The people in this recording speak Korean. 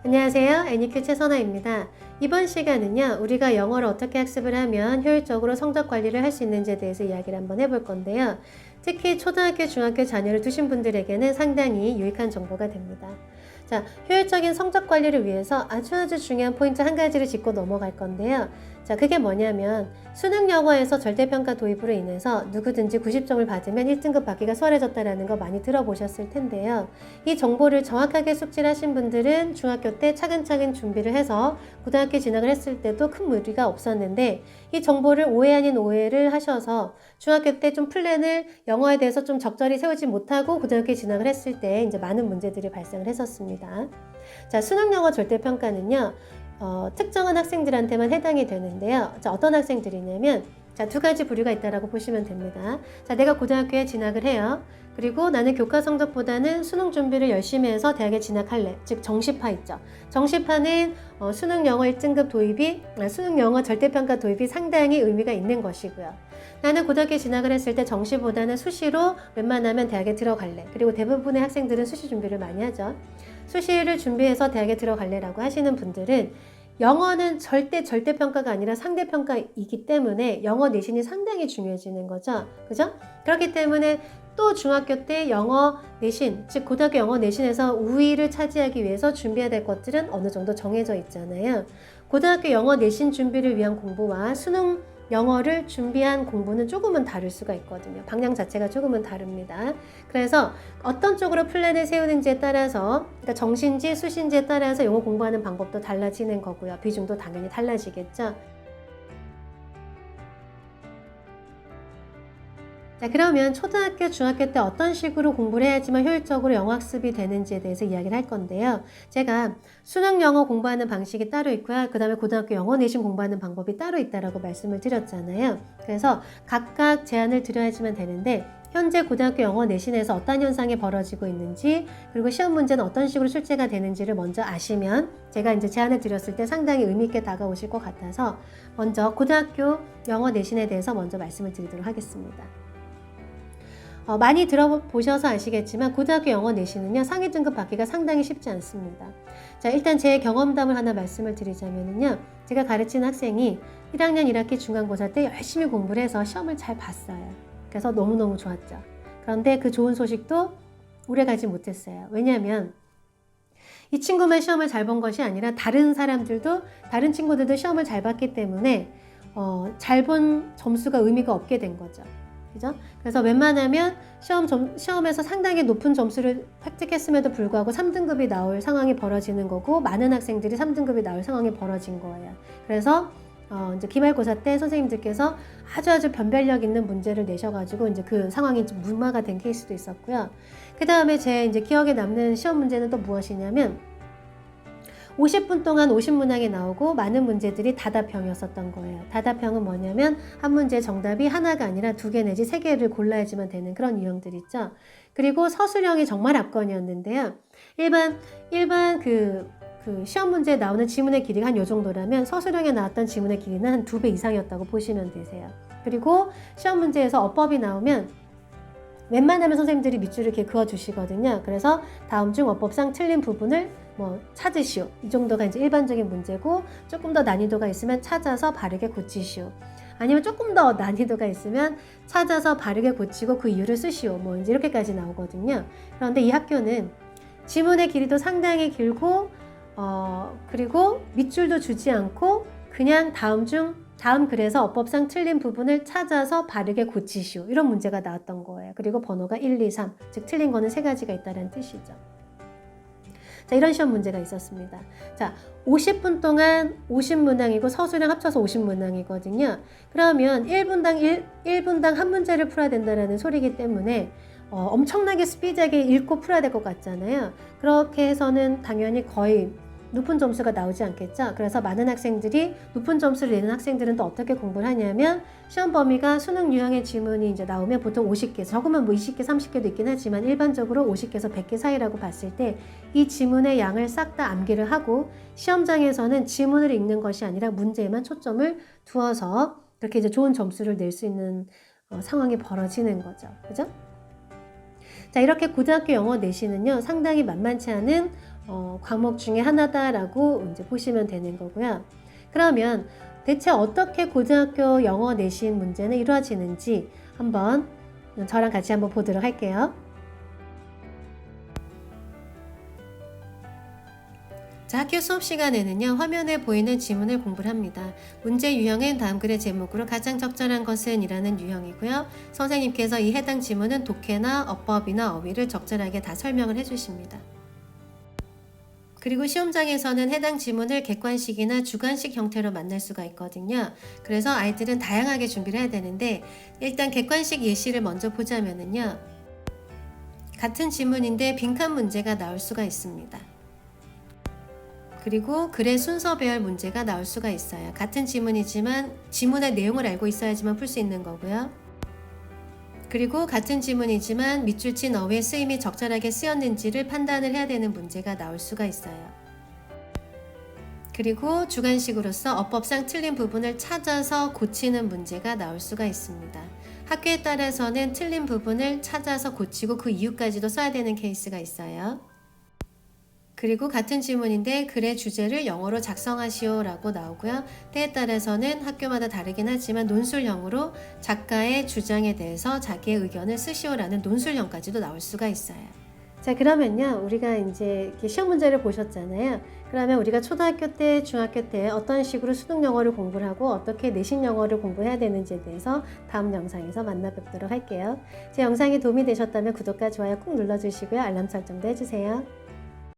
안녕하세요. 애니큐 최선아입니다. 이번 시간은요, 우리가 영어를 어떻게 학습을 하면 효율적으로 성적 관리를 할 수 있는지에 대해서 이야기를 한번 해볼 건데요. 특히 초등학교, 중학교 자녀를 두신 분들에게는 상당히 유익한 정보가 됩니다. 자, 효율적인 성적 관리를 위해서 아주 중요한 포인트 한 가지를 짚고 넘어갈 건데요. 자, 그게 뭐냐면 수능 영어에서 절대평가 도입으로 인해서 누구든지 90점을 받으면 1등급 받기가 수월해졌다는 거 많이 들어보셨을 텐데요. 이 정보를 정확하게 숙지하신 분들은 중학교 때 차근차근 준비를 해서 고등학교 진학을 했을 때도 큰 무리가 없었는데, 이 정보를 오해 아닌 오해를 하셔서 중학교 때 좀 플랜을 영어에 대해서 좀 적절히 세우지 못하고 고등학교 진학을 했을 때 이제 많은 문제들이 발생을 했었습니다. 자, 수능 영어 절대평가는요, 특정한 학생들한테만 해당이 되는데요. 자, 어떤 학생들이냐면, 자, 두 가지 부류가 있다라고 보시면 됩니다. 자, 내가 고등학교에 진학을 해요. 그리고 나는 교과 성적보다는 수능 준비를 열심히 해서 대학에 진학할래. 즉 정시파 있죠. 정시파는 수능 영어 1등급 도입이, 수능 영어 절대평가 도입이 상당히 의미가 있는 것이고요. 나는 고등학교 진학을 했을 때 정시보다는 수시로 웬만하면 대학에 들어갈래. 그리고 대부분의 학생들은 수시 준비를 많이 하죠. 수시를 준비해서 대학에 들어갈래라고 하시는 분들은 영어는 절대평가가 아니라 상대평가이기 때문에 영어 내신이 상당히 중요해지는 거죠. 그죠? 그렇기 때문에 또 중학교 때 영어 내신, 즉 고등학교 영어 내신에서 우위를 차지하기 위해서 준비해야 될 것들은 어느 정도 정해져 있잖아요. 고등학교 영어 내신 준비를 위한 공부와 수능 영어를 준비한 공부는 조금은 다를 수가 있거든요. 방향 자체가 조금은 다릅니다. 그래서 어떤 쪽으로 플랜을 세우는지에 따라서, 그러니까 정시인지 수시인지에 따라서 영어 공부하는 방법도 달라지는 거고요. 비중도 당연히 달라지겠죠. 자, 그러면 초등학교, 중학교 때 어떤 식으로 공부를 해야지만 효율적으로 영어 학습이 되는지에 대해서 이야기를 할 건데요. 제가 수능 영어 공부하는 방식이 따로 있고요. 그 다음에 고등학교 영어 내신 공부하는 방법이 따로 있다라고 말씀을 드렸잖아요. 그래서 각각 제안을 드려야지만 되는데, 현재 고등학교 영어 내신에서 어떤 현상이 벌어지고 있는지, 그리고 시험 문제는 어떤 식으로 출제가 되는지를 먼저 아시면 제가 이제 제안을 드렸을 때 상당히 의미 있게 다가오실 것 같아서 먼저 고등학교 영어 내신에 대해서 먼저 말씀을 드리도록 하겠습니다. 많이 들어보셔서 아시겠지만 고등학교 영어 내신은요, 상위 등급 받기가 상당히 쉽지 않습니다. 자, 일단 제 경험담을 하나 말씀을 드리자면요, 제가 가르친 학생이 1학년 1학기 중간고사 때 열심히 공부를 해서 시험을 잘 봤어요. 그래서 너무너무 좋았죠. 그런데 그 좋은 소식도 오래가지 못했어요. 왜냐하면 이 친구만 시험을 잘 본 것이 아니라 다른 친구들도 시험을 잘 봤기 때문에 잘 본 점수가 의미가 없게 된 거죠. 그죠? 그래서 웬만하면 시험에서 상당히 높은 점수를 획득했음에도 불구하고 3등급이 나올 상황이 벌어지는 거고, 많은 학생들이 3등급이 나올 상황이 벌어진 거예요. 그래서 이제 기말고사 때 선생님들께서 아주 변별력 있는 문제를 내셔가지고 이제 그 상황이 좀 무마가 된 케이스도 있었고요. 그 다음에 제 이제 기억에 남는 시험 문제는 또 무엇이냐면, 50분 동안 50문항이 나오고 많은 문제들이 다답형이었었던 거예요. 다답형은 뭐냐면 한 문제 정답이 하나가 아니라 2개 내지 3개를 골라야지만 되는 그런 유형들 있죠. 그리고 서술형이 정말 압권이었는데요. 일반 그 시험 문제에 나오는 지문의 길이가 한 요 정도라면 서술형에 나왔던 지문의 길이는 한 2배 이상이었다고 보시면 되세요. 그리고 시험 문제에서 어법이 나오면 웬만하면 선생님들이 밑줄을 이렇게 그어주시거든요. 그래서 다음 중 어법상 틀린 부분을 찾으시오. 이 정도가 이제 일반적인 문제고, 조금 더 난이도가 있으면 찾아서 바르게 고치시오. 아니면 조금 더 난이도가 있으면 찾아서 바르게 고치고 그 이유를 쓰시오. 이제 이렇게까지 나오거든요. 그런데 이 학교는 지문의 길이도 상당히 길고, 그리고 밑줄도 주지 않고 그냥 다음 글에서 어법상 틀린 부분을 찾아서 바르게 고치시오. 이런 문제가 나왔던 거예요. 그리고 번호가 1, 2, 3, 즉 틀린 거는 3가지가 있다는 뜻이죠. 자, 이런 시험 문제가 있었습니다. 자, 50분 동안 50문항이고 서술형 합쳐서 50문항이거든요. 그러면 1분당 한 문제를 풀어야 된다는 소리이기 때문에 엄청나게 스피디하게 읽고 풀어야 될 것 같잖아요. 그렇게 해서는 당연히 거의 높은 점수가 나오지 않겠죠. 그래서 많은 학생들이, 높은 점수를 내는 학생들은 또 어떻게 공부를 하냐면, 시험 범위가 수능 유형의 지문이 이제 나오면 보통 50개, 적으면 20개, 30개도 있긴 하지만 일반적으로 50개에서 100개 사이라고 봤을 때 이 지문의 양을 싹 다 암기를 하고, 시험장에서는 지문을 읽는 것이 아니라 문제에만 초점을 두어서 그렇게 이제 좋은 점수를 낼 수 있는 상황이 벌어지는 거죠. 그죠? 자, 이렇게 고등학교 영어 내신은요, 상당히 만만치 않은 과목 중에 하나다라고 이제 보시면 되는 거고요. 그러면 대체 어떻게 고등학교 영어 내신 문제는 이루어지는지 한번 저랑 같이 한번 보도록 할게요. 자, 학교 수업 시간에는요, 화면에 보이는 지문을 공부를 합니다. 문제 유형은 다음 글의 제목으로 가장 적절한 것은 이라는 유형이고요. 선생님께서 이 해당 지문은 독해나 어법이나 어휘를 적절하게 다 설명을 해주십니다. 그리고 시험장에서는 해당 지문을 객관식이나 주관식 형태로 만날 수가 있거든요. 그래서 아이들은 다양하게 준비를 해야 되는데, 일단 객관식 예시를 먼저 보자면요, 같은 지문인데 빈칸 문제가 나올 수가 있습니다. 그리고 글의 순서 배열 문제가 나올 수가 있어요. 같은 지문이지만 지문의 내용을 알고 있어야지만 풀 수 있는 거고요. 그리고 같은 지문이지만 밑줄 친 어휘의 쓰임이 적절하게 쓰였는지를 판단을 해야 되는 문제가 나올 수가 있어요. 그리고 주관식으로서 어법상 틀린 부분을 찾아서 고치는 문제가 나올 수가 있습니다. 학교에 따라서는 틀린 부분을 찾아서 고치고 그 이유까지도 써야 되는 케이스가 있어요. 그리고 같은 지문인데 글의 주제를 영어로 작성하시오 라고 나오고요. 때에 따라서는 학교마다 다르긴 하지만 논술형으로 작가의 주장에 대해서 자기의 의견을 쓰시오 라는 논술형까지도 나올 수가 있어요. 자, 그러면요, 우리가 이제 이렇게 시험 문제를 보셨잖아요. 그러면 우리가 초등학교 때, 중학교 때 어떤 식으로 수능 영어를 공부를 하고 어떻게 내신 영어를 공부해야 되는지에 대해서 다음 영상에서 만나 뵙도록 할게요. 제 영상이 도움이 되셨다면 구독과 좋아요 꼭 눌러주시고요. 알람 설정도 해주세요.